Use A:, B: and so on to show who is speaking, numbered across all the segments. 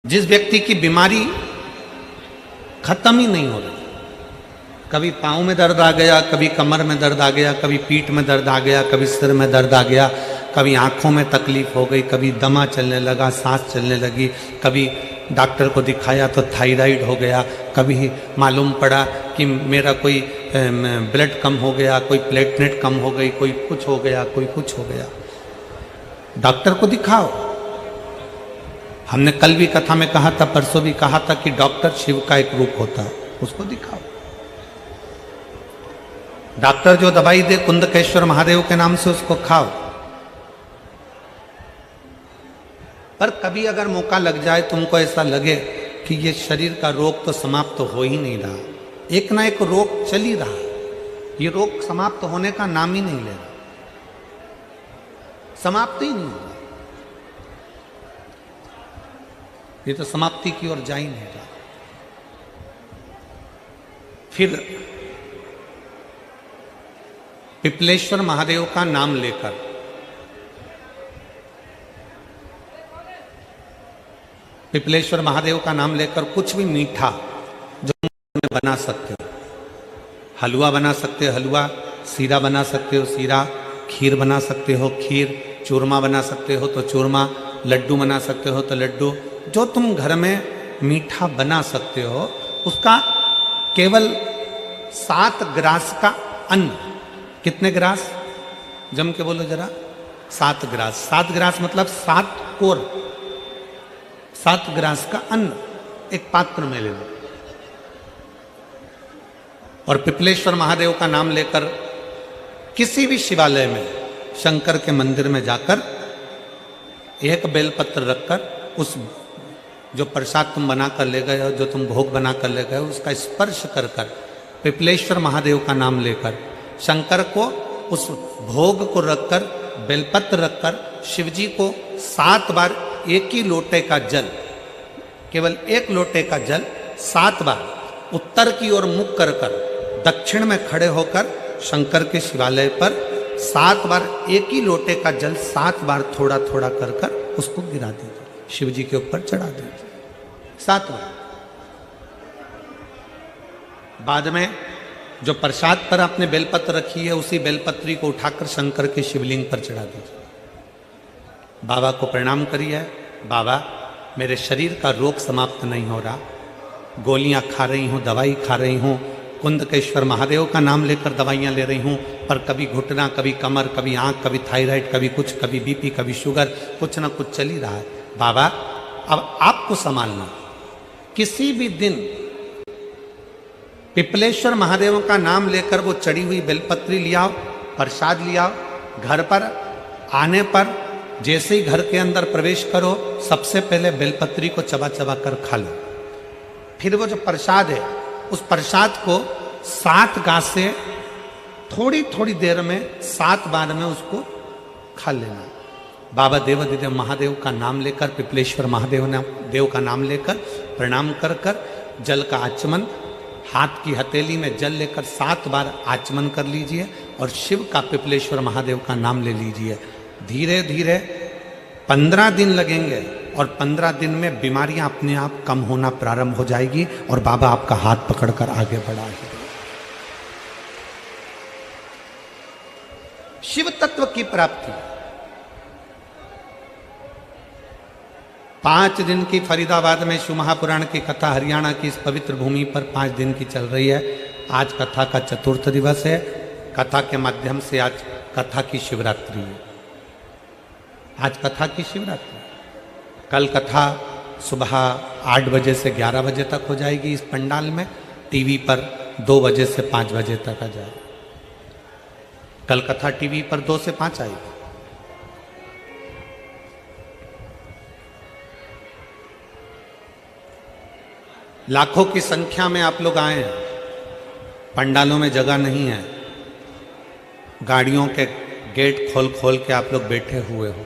A: जिस व्यक्ति की बीमारी खत्म ही नहीं हो रही, कभी पाँव में दर्द आ गया, कभी कमर में दर्द आ गया, कभी पीठ में दर्द आ गया, कभी सिर में दर्द आ गया, कभी आंखों में तकलीफ हो गई, कभी दमा चलने लगा, सांस चलने लगी, कभी डॉक्टर को दिखाया तो थायराइड हो गया, कभी मालूम पड़ा कि मेरा कोई ब्लड कम हो गया, कोई प्लेटलेट कम हो गई, कोई कुछ हो गया, कोई कुछ हो गया। डॉक्टर को दिखाओ। हमने कल भी कथा में कहा था, परसों भी कहा था कि डॉक्टर शिव का एक रूप होता है, उसको दिखाओ। डॉक्टर जो दवाई दे कुंदकेश्वर महादेव के नाम से उसको खाओ। पर कभी अगर मौका लग जाए, तुमको ऐसा लगे कि ये शरीर का रोग तो समाप्त तो हो ही नहीं रहा, एक ना एक रोग चल ही रहा, ये रोग समाप्त होने का नाम ही नहीं ले रहा, समाप्त ही नहीं हो रहा, ये तो समाप्ति की ओर जा ही नहीं रहा। फिर पिपलेश्वर महादेव का नाम लेकर पिपलेश्वर महादेव का नाम लेकर कुछ भी मीठा जो बना सकते हो, हलवा बना सकते हो हलवा, सीरा बना सकते हो सीरा, खीर बना सकते हो खीर, चूरमा बना सकते हो तो चूरमा, लड्डू बना सकते हो तो लड्डू, जो तुम घर में मीठा बना सकते हो उसका केवल 7 ग्रास का अन्न। कितने ग्रास? जम के बोलो जरा। 7 ग्रास। 7 ग्रास मतलब 7 कोर, 7 ग्रास का अन्न एक पात्र में ले लो और पिपलेश्वर महादेव का नाम लेकर किसी भी शिवालय में, शंकर के मंदिर में जाकर एक बेलपत्र रखकर उस जो प्रसाद तुम बना कर ले गए हो, जो तुम भोग बना कर ले गए हो, उसका स्पर्श कर कर पिपलेश्वर महादेव का नाम लेकर शंकर को उस भोग को रखकर, बेलपत्र रखकर शिवजी को 7 बार एक ही लोटे का जल, केवल एक लोटे का जल 7 बार उत्तर की ओर मुख कर कर दक्षिण में खड़े होकर शंकर के शिवालय पर 7 बार एक ही लोटे का जल 7 बार थोड़ा थोड़ा कर कर उसको गिरा दीजिए, शिव जी के ऊपर चढ़ा दीजिए 7 बार। बाद में जो प्रसाद पर आपने बेलपत्र रखी है उसी बेलपत्री को उठाकर शंकर के शिवलिंग पर चढ़ा दीजिए। बाबा को प्रणाम करिए, बाबा मेरे शरीर का रोग समाप्त नहीं हो रहा, गोलियां खा रही हूँ, दवाई खा रही हूँ, कुंदकेश्वर महादेव का नाम लेकर दवाइयाँ ले रही हूँ, पर कभी घुटना, कभी कमर, कभी आँख, कभी थायराइड, कभी कुछ, कभी बीपी, कभी शुगर, कुछ ना कुछ चल ही रहा है। बाबा अब आपको संभालना। किसी भी दिन पिपलेश्वर महादेव का नाम लेकर वो चढ़ी हुई बेलपत्री लियाओ, प्रसाद लियाओ, घर पर आने पर जैसे ही घर के अंदर प्रवेश करो सबसे पहले बेलपत्री को चबा चबा कर खा लो। फिर वो जो प्रसाद है उस प्रसाद को 7 गांठ से थोड़ी थोड़ी देर में 7 बार में उसको खा लेना। बाबा देवाधिदेव महादेव का नाम लेकर, पिपलेश्वर देव का नाम लेकर प्रणाम कर कर जल का आचमन, हाथ की हथेली में जल लेकर 7 बार आचमन कर लीजिए और शिव का, पिपलेश्वर महादेव का नाम ले लीजिए। धीरे धीरे 15 दिन लगेंगे और 15 दिन में बीमारियां अपने आप कम होना प्रारंभ हो जाएगी और बाबा आपका हाथ पकड़कर आगे बढ़ाएंगे। शिव तत्व की प्राप्ति 5 दिन की फरीदाबाद में शिव महापुराण की कथा हरियाणा की इस पवित्र भूमि पर 5 दिन की चल रही है। आज कथा का 4th दिवस है। कथा के माध्यम से आज कथा की शिवरात्रि है। आज कथा की शिवरात्रि। कल कथा सुबह 8 बजे से 11 बजे तक हो जाएगी इस पंडाल में, टीवी पर 2 बजे से 5 बजे तक आ जाएगी। कल कथा टीवी पर 2 से 5 आएगी। लाखों की संख्या में आप लोग आए हैं, पंडालों में जगह नहीं है, गाड़ियों के गेट खोल खोल के आप लोग बैठे हुए हो,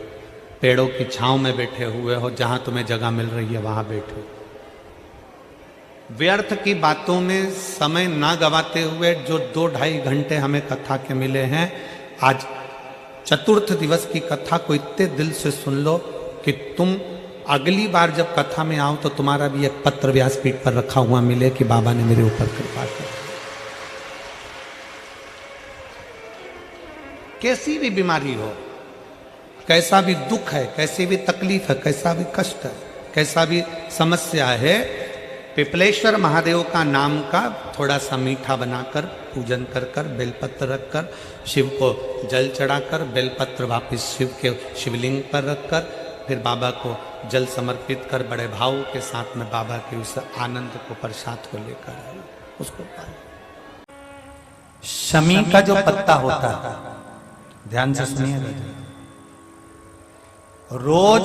A: पेड़ों की छांव में बैठे हुए हो, जहां तुम्हें जगह मिल रही है वहां बैठो। व्यर्थ की बातों में समय ना गवाते हुए जो 2-2.5 घंटे हमें कथा के मिले हैं, आज 4th दिवस की कथा को इतने दिल से सुन लो कि तुम अगली बार जब कथा में आओ तो तुम्हारा भी एक पत्र व्यासपीठ पर रखा हुआ मिले कि बाबा ने मेरे ऊपर कृपा की। कैसी भी बीमारी हो, कैसा भी दुख है, कैसी भी तकलीफ है, कैसा भी कष्ट है, कैसा भी समस्या है, पिपलेश्वर महादेव का नाम का थोड़ा सा मीठा बनाकर पूजन कर कर बेलपत्र रखकर शिव को जल चढ़ाकर बेलपत्र वापस शिव के शिवलिंग पर रखकर फिर बाबा को जल समर्पित कर बड़े भाव के साथ में बाबा के उस आनंद को प्रसाद को लेकर आए, उसको पाए। शमी का जो पत्ता होता है, ध्यान से सुनिए, रोज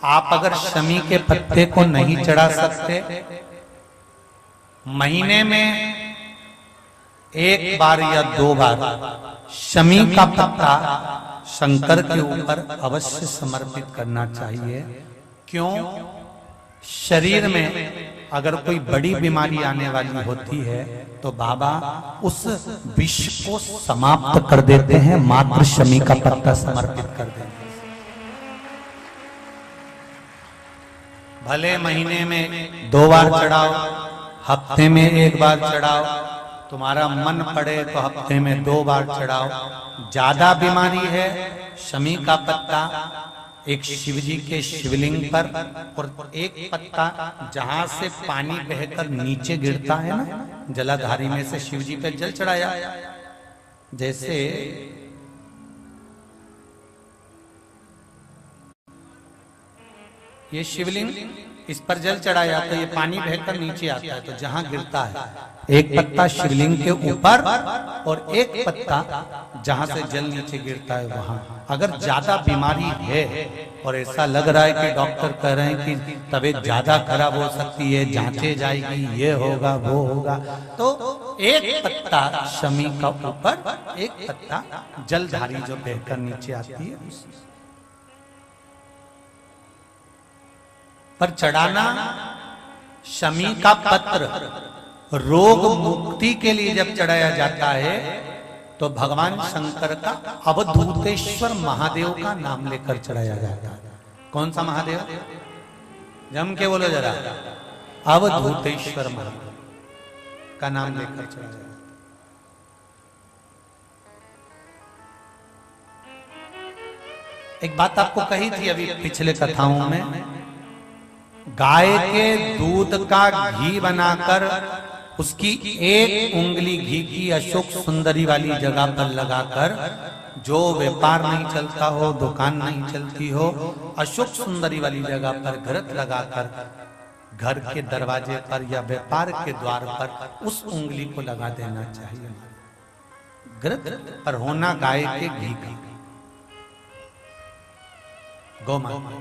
A: आप अगर शमी के पत्ते को नहीं चढ़ा सकते, महीने में एक बार या 2 बार शमी का पत्ता शंकर के ऊपर अवश्य समर्पित करना चाहिए। क्यों? शरीर में अगर कोई बड़ी बीमारी आने वाली होती है तो बाबा उस विष को समाप्त कर देते हैं, मात्र शमी का पत्ता समर्पित कर देते हैं। भले महीने में 2 बार चढ़ाओ, हफ्ते में 1 बार चढ़ाओ, तुम्हारा मन पड़े तो हफ्ते में 2 बार चढ़ाओ। ज्यादा बीमारी है, शमी का पत्ता एक शिव जी के शिवलिंग पर और एक पत्ता जहां से पानी बहकर नीचे गिरता है ना, जलाधारी में से शिव जी पे जल चढ़ाया। जैसे ये शिवलिंग, इस पर जल चढ़ाया तो ये पानी बहकर नीचे आता है, तो जहां गिरता है एक पत्ता शिवलिंग के ऊपर और एक पत्ता जहां से जल नीचे गिरता है वहां। अगर ज्यादा बीमारी है और ऐसा लग रहा है कि डॉक्टर कह रहे हैं कि तबीयत ज्यादा खराब हो सकती है, जांचे जाएगी, ये होगा वो होगा, तो एक पत्ता शमी का ऊपर, एक पत्ता जलधारी जो बहकर नीचे आती है पर चढ़ाना। शमी का पत्र रोग मुक्ति के लिए जब चढ़ाया जाता है तो भगवान शंकर का अवधूतेश्वर महादेव का नाम लेकर चढ़ाया जाता है। कौन सा महादेव? जम के बोलो जरा, अवधूतेश्वर महादेव का नाम लेकर चढ़ाया जाता है। एक बात आपको कही थी अभी पिछले कथाओं में, गाय के दूध का घी बनाकर उसकी एक उंगली घी की अशोक सुंदरी वाली जगह पर लगाकर, जो व्यापार नहीं चलता हो, दुकान नहीं चलती हो, अशोक सुंदरी वाली जगह पर घृत लगाकर घर के दरवाजे पर या व्यापार के द्वार पर उस उंगली को लगा देना चाहिए। घृत पर होना गाय के घी का, गौ माता।